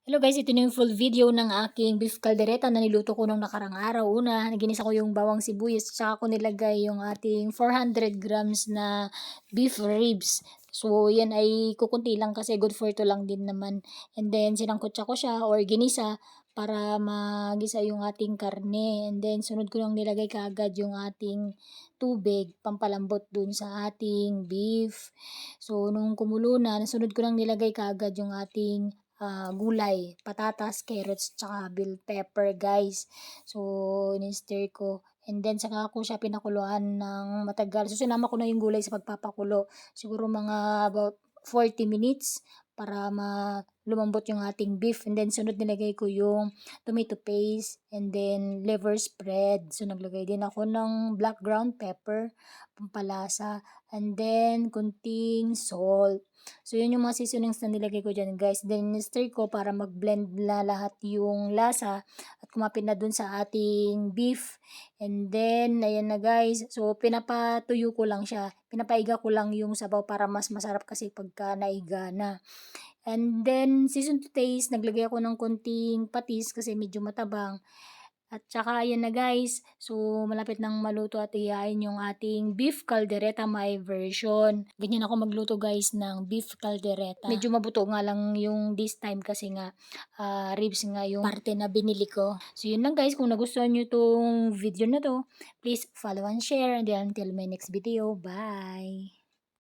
Hello guys, ito na yung full video ng aking beef caldereta na niluto ko nung nakarang araw. Una, ginisa ko yung bawang sibuyas, tsaka ko nilagay yung ating 400 grams na beef ribs. So, yan ay kukunti lang kasi good for ito lang din naman. And then, sinangkutsa ko siya or ginisa para magisa yung ating karne. And then, sunod ko lang nilagay kaagad yung ating tubig, pampalambot dun sa ating beef. So, nung kumulo na, nasunod ko lang nilagay kaagad yung ating gulay, patatas, carrots, tsaka bell pepper guys. So, in-stir ko. And then, saka ko siya pinakuluan ng matagal. So, sinama ko na yung gulay sa pagpapakulo. Siguro mga about 40 minutes para lumambot yung ating beef. And then, sunod nilagay ko yung tomato paste and then liver spread. So, naglagay din ako ng black ground pepper, pampalasa, and then, kunting salt. So, yun yung mga seasonings na nilagay ko dyan, guys. Then, stir ko para mag-blend na lahat yung lasa at kumapit na dun sa ating beef. And then, ayan na guys. So, pinapatuyo ko lang siya. Pinapaiga ko lang yung sabaw para mas masarap kasi pagka naiga na. And then, season to taste, naglagay ako ng konting patis kasi medyo matabang. At saka ayan na guys, so malapit nang maluto at iyain yung ating beef caldereta my version. Ganyan ako magluto guys ng beef caldereta. Medyo mabuto nga lang yung this time kasi nga ribs nga yung parte na binili ko. So yun lang guys, kung nagustuhan nyo itong video na to, please follow and share and then until my next video. Bye!